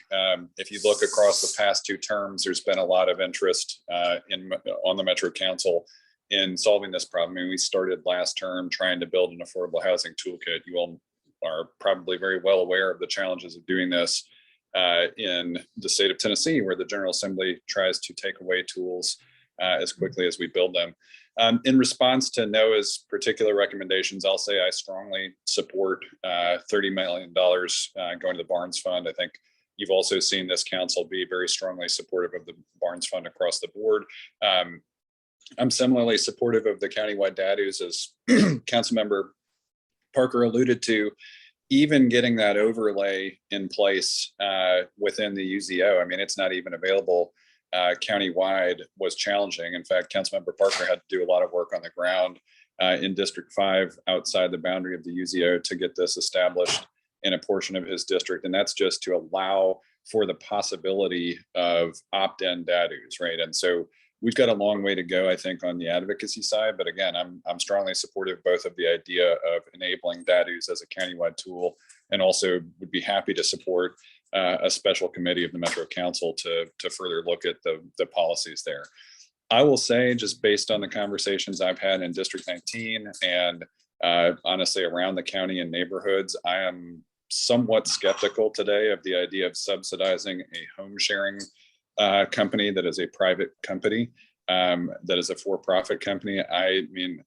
if you look across the past 2 terms, there's been a lot of interest on the Metro Council in solving this problem. I mean, we started last term trying to build an affordable housing toolkit. You all are probably very well aware of the challenges of doing this in the state of Tennessee, where the General Assembly tries to take away tools as quickly as we build them. In response to NOAA's particular recommendations, I'll say I strongly support $30 million going to the Barnes Fund. I think you've also seen this council be very strongly supportive of the Barnes Fund across the board. I'm similarly supportive of the countywide DADUs, as Councilmember Parker alluded to. Even getting that overlay in place within the UZO, I mean, it's not even available countywide, was challenging. In fact, Councilmember Parker had to do a lot of work on the ground in District 5 outside the boundary of the UZO to get this established in a portion of his district. And that's just to allow for the possibility of opt-in DADUs, right? And so we've got a long way to go, I think, on the advocacy side. But again, I'm strongly supportive both of the idea of enabling DADUs as a countywide tool, and also would be happy to support a special committee of the Metro Council to further look at the policies there. I will say, just based on the conversations I've had in District 19 and honestly around the county and neighborhoods, I am somewhat skeptical today of the idea of subsidizing a home sharing company that is a private company, that is a for-profit company. I mean,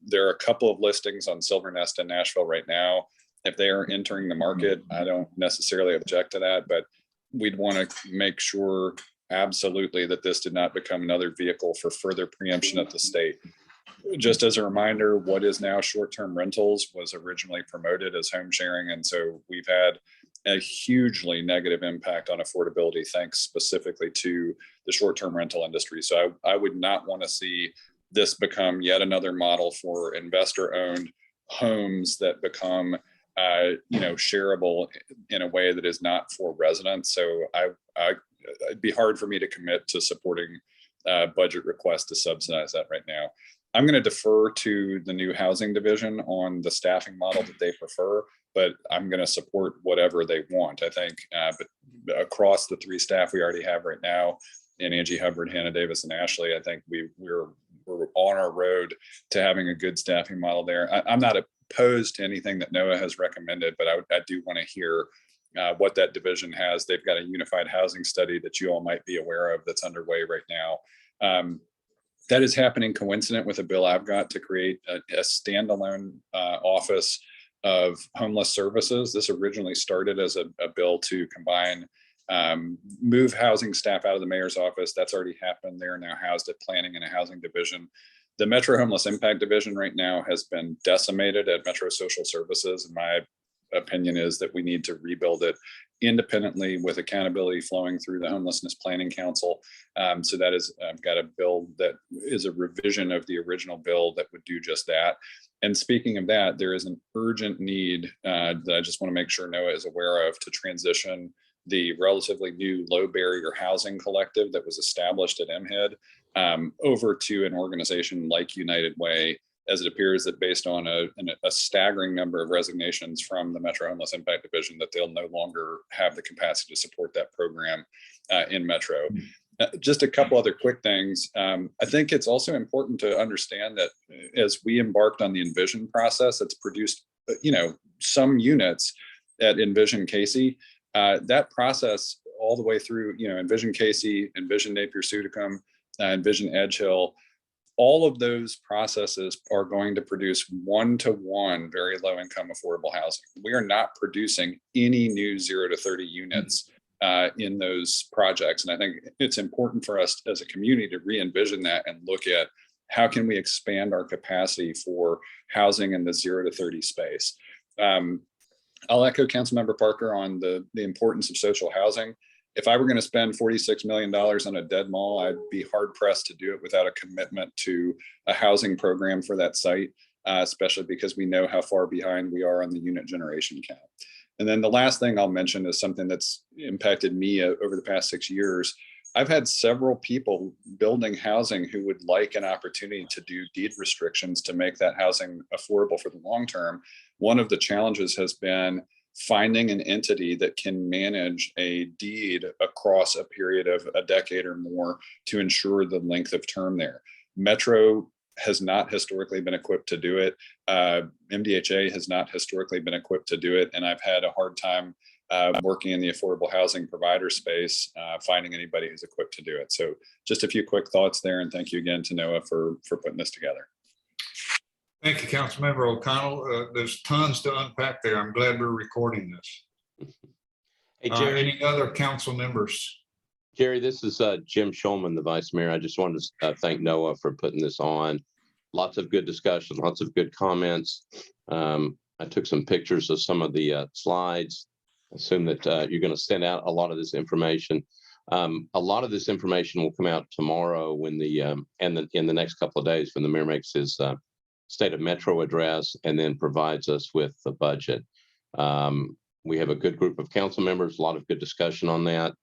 there are a couple of listings on Silver Nest in Nashville right now. If they are entering the market, I don't necessarily object to that, but we'd want to make sure absolutely that this did not become another vehicle for further preemption at the state. Just as a reminder, what is now short-term rentals was originally promoted as home sharing. And so we've had a hugely negative impact on affordability, thanks specifically to the short-term rental industry. So I would not want to see this become yet another model for investor-owned homes that become shareable in a way that is not for residents. So it'd be hard for me to commit to supporting budget requests to subsidize that right now. I'm going to defer to the new housing division on the staffing model that they prefer, but I'm going to support whatever they want. I think, but across the 3 staff we already have right now, and Angie Hubbard, Hannah Davis, and Ashley, I think we're on our road to having a good staffing model there. I'm not opposed to anything that NOAA has recommended, but I do want to hear what that division has. They've got a unified housing study that you all might be aware of that's underway right now. That is happening coincident with a bill I've got to create a standalone office of homeless services. This originally started as a bill to combine, move housing staff out of the mayor's office. That's already happened. They're now housed at planning and a housing division. The Metro Homeless Impact Division right now has been decimated at Metro Social Services. And my opinion is that we need to rebuild it independently with accountability flowing through the Homelessness Planning Council. So that is, I've got a bill that is a revision of the original bill that would do just that. And speaking of that, there is an urgent need that I just want to make sure NOAA is aware of to transition the relatively new low barrier housing collective that was established at MHED over to an organization like United Way, as it appears that based on a staggering number of resignations from the Metro Homeless Impact Division, that they'll no longer have the capacity to support that program in Metro. Just a couple other quick things. I think it's also important to understand that as we embarked on the Envision process, it's produced, some units at Envision Casey. That process all the way through, Envision Casey, Envision Napier-Suticum, Envision Edge Hill, all of those processes are going to produce one-to-one very low income affordable housing. We are not producing any new 0 to 30 units in those projects. And I think it's important for us as a community to re-envision that and look at how can we expand our capacity for housing in the 0 to 30 space. I'll echo Councilmember Parker on the importance of social housing. If I were going to spend $46 million on a dead mall, I'd be hard pressed to do it without a commitment to a housing program for that site, especially because we know how far behind we are on the unit generation count. And then the last thing I'll mention is something that's impacted me over the past 6 years. I've had several people building housing who would like an opportunity to do deed restrictions to make that housing affordable for the long term. One of the challenges has been finding an entity that can manage a deed across a period of a decade or more to ensure the length of term there. Metro has not historically been equipped to do it. MDHA has not historically been equipped to do it. And I've had a hard time working in the affordable housing provider space, finding anybody who's equipped to do it. So just a few quick thoughts there. And thank you again to NOAA for putting this together. Thank you, Councilmember O'Connell. There's tons to unpack there. I'm glad we're recording this. Hey, Jerry. Any other council members? Jerry, this is Jim Shulman, the Vice Mayor. I just wanted to thank NOAA for putting this on. Lots of good discussion, lots of good comments. I took some pictures of some of the slides. I assume that you're going to send out a lot of this information. A lot of this information will come out tomorrow when in the next couple of days when the mayor makes his State of Metro address and then provides us with the budget. We have a good group of council members, a lot of good discussion on that.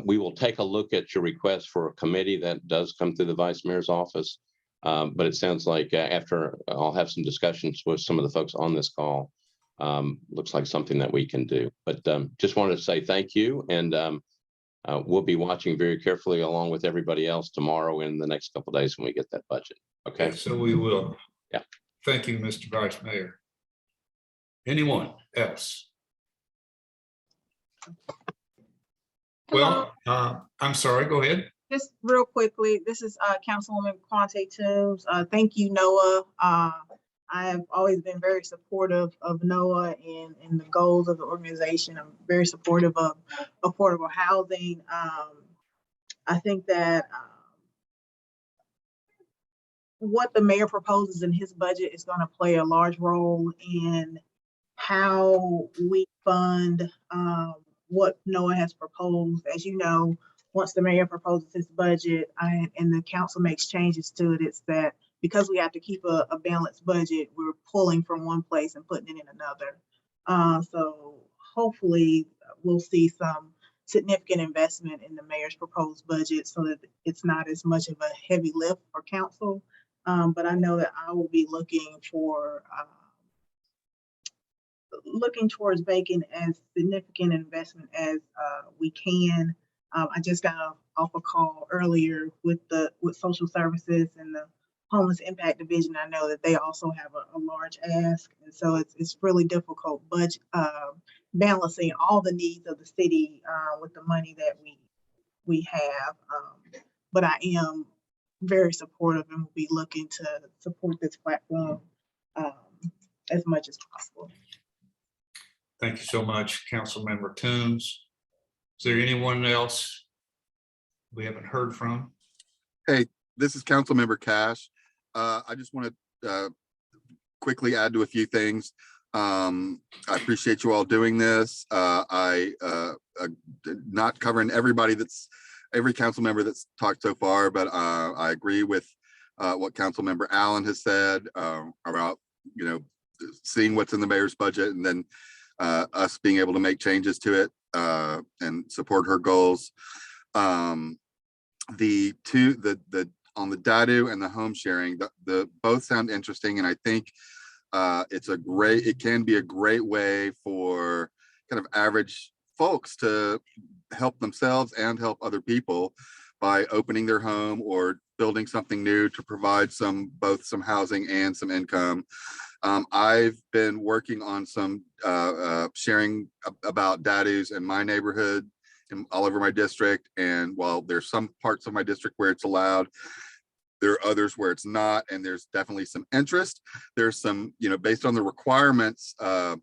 We will take a look at your request for a committee that does come through the Vice Mayor's office. But it sounds like after I'll have some discussions with some of the folks on this call, looks like something that we can do. But just wanted to say thank you. And we'll be watching very carefully along with everybody else tomorrow and the next couple of days when we get that budget. Okay. So we will. Yeah. Thank you, Mr. Vice Mayor. Anyone else? Well, I'm sorry, go ahead. Just real quickly, this is Councilwoman Quante Toombs. Thank you, NOAA. I have always been very supportive of NOAA and the goals of the organization. I'm very supportive of affordable housing. I think that what the mayor proposes in his budget is going to play a large role in how we fund what NOAA has proposed. As you know, once the mayor proposes his budget and the council makes changes to it, it's that because we have to keep a balanced budget, we're pulling from one place and putting it in another. So hopefully we'll see some significant investment in the mayor's proposed budget so that it's not as much of a heavy lift for council. But I know that I will be looking towards making as significant investment as we can. I just got off a call earlier with social services and the homeless impact division. I know that they also have a large ask, and so it's really difficult balancing all the needs of the city with the money that we have. But I am very supportive and will be looking to support this platform as much as possible. Thank you so much, Councilmember Toombs. Is there anyone else we haven't heard from? Hey, this is Councilmember Cash. I just want to quickly add to a few things. I appreciate you all doing this. Not covering every council member that's talked so far, but I agree with what Councilmember Allen has said about, seeing what's in the mayor's budget and then us being able to make changes to it and support her goals. On the DADU and the home sharing, the both sound interesting, and I think it can be a great way for kind of average folks to help themselves and help other people by opening their home or building something new to provide both some housing and some income. I've been working on some sharing about DADUs in my neighborhood and all over my district. And while there's some parts of my district where it's allowed, there are others where it's not, and there's definitely some interest. There's some, based on the requirements of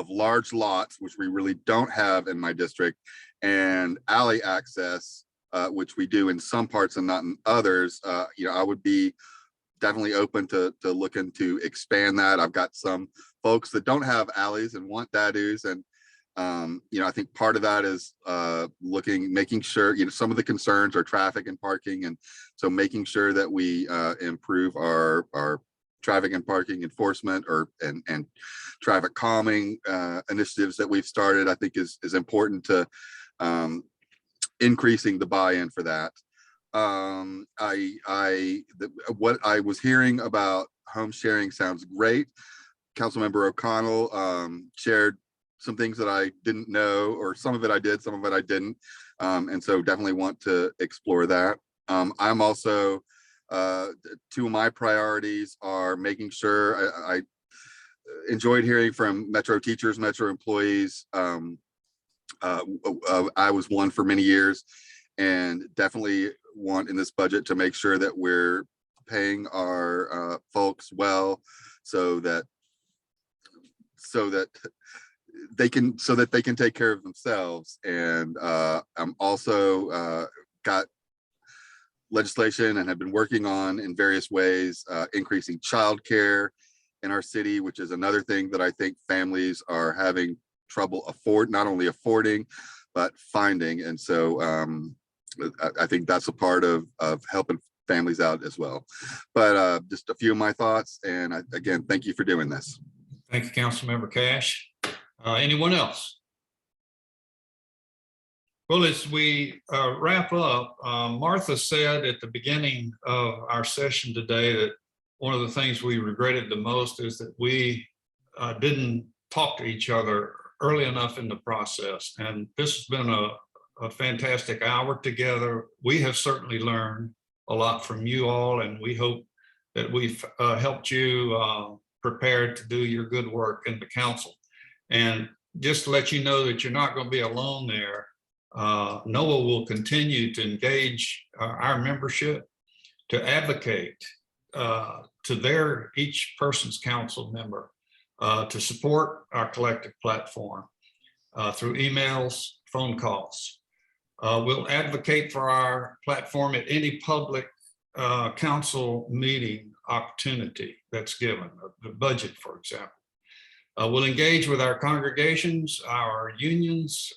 large lots, which we really don't have in my district, and alley access, which we do in some parts and not in others. I would be definitely open to looking to expand that. I've got some folks that don't have alleys and want DADUs, and I think part of that is making sure, some of the concerns are traffic and parking, and so making sure that we improve our traffic and parking enforcement and traffic calming initiatives that we've started, I think is important to increasing the buy-in for that. What I was hearing about home sharing sounds great. Councilmember O'Connell shared some things that I didn't know, or some of it I did, some of it I didn't. And so definitely want to explore that. I'm also, two of my priorities are making sure I enjoyed hearing from Metro teachers, Metro employees. I was one for many years, and definitely want in this budget to make sure that we're paying our folks well, so that they can take care of themselves. And I'm also got legislation and have been working on in various ways increasing childcare in our city, which is another thing that I think families are having trouble not only affording but finding. And so I think that's a part of helping families out as well. But just a few of my thoughts, and again, thank you for doing this. Thank you, Councilmember Cash. Anyone else? Well, as we wrap up, Martha said at the beginning of our session today that one of the things we regretted the most is that we didn't talk to each other early enough in the process. And this has been a fantastic hour together. We have certainly learned a lot from you all, and we hope that we've helped you prepare to do your good work in the council. And just to let you know that you're not going to be alone there. NOAA will continue to engage our membership to advocate to each person's council member to support our collective platform through emails, phone calls. We'll advocate for our platform at any public council meeting opportunity that's given, the budget, for example. We'll engage with our congregations, our unions,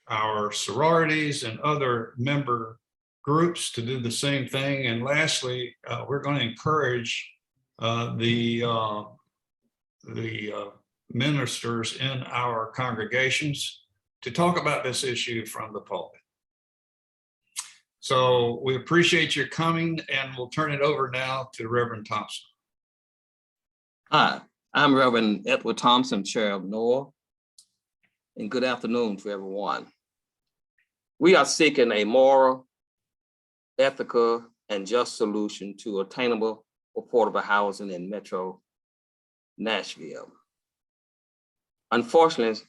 our sororities, and other member groups to do the same thing. And lastly, we're going to encourage the ministers in our congregations to talk about this issue from the pulpit. So we appreciate your coming, and we'll turn it over now to Reverend Thompson. Hi, I'm Reverend Edward Thompson, Chair of NOAA, and good afternoon to everyone. We are seeking a moral, ethical, and just solution to attainable, affordable housing in Metro Nashville. Unfortunately,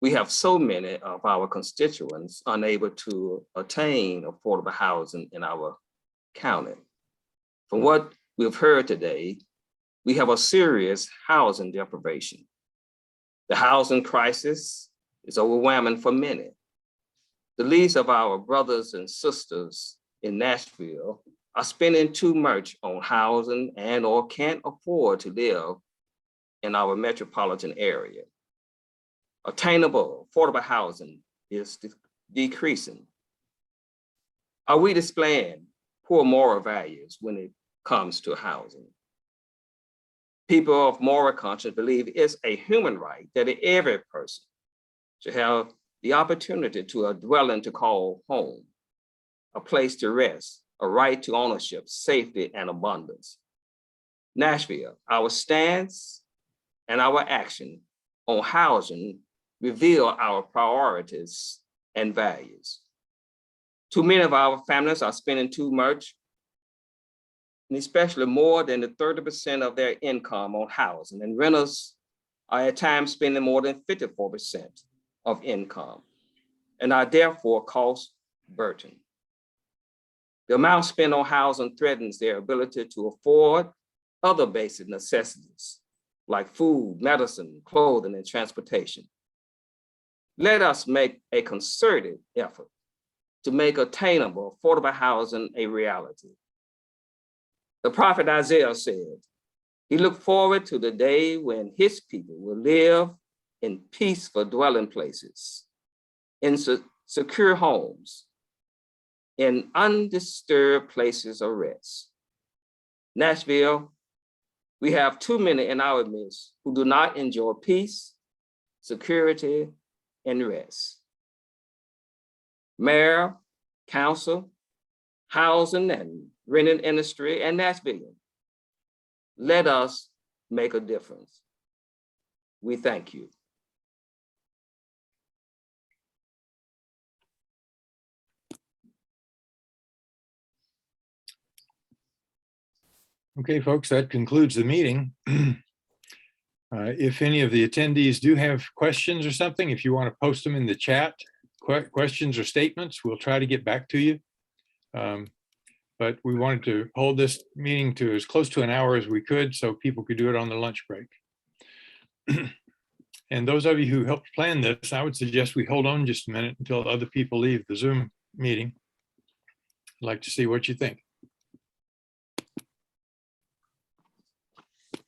we have so many of our constituents unable to attain affordable housing in our county. From what we've heard today, we have a serious housing deprivation. The housing crisis is overwhelming for many. The least of our brothers and sisters in Nashville are spending too much on housing and or can't afford to live in our metropolitan area. Attainable, affordable housing is decreasing. Are we displaying poor moral values when it comes to housing? People of moral conscience believe it's a human right that every person should have the opportunity to a dwelling to call home, a place to rest, a right to ownership, safety, and abundance. Nashville, our stance and our action on housing reveal our priorities and values. Too many of our families are spending too much, and especially more than the 30% of their income on housing, and renters are at times spending more than 54% of income and are therefore cost burden. The amount spent on housing threatens their ability to afford other basic necessities like food, medicine, clothing, and transportation. Let us make a concerted effort to make attainable, affordable housing a reality. The prophet Isaiah said, he looked forward to the day when his people will live in peaceful dwelling places, in secure homes, in undisturbed places of rest. Nashville, we have too many in our midst who do not enjoy peace, security, and rest. Mayor, council, housing and renting industry, and Nashville, let us make a difference. We thank you. Okay, folks, that concludes the meeting. If any of the attendees do have questions or something, if you want to post them in the chat, questions or statements, we'll try to get back to you. But we wanted to hold this meeting to as close to an hour as we could so people could do it on the lunch break. And those of you who helped plan this, I would suggest we hold on just a minute until other people leave the Zoom meeting. I'd like to see what you think.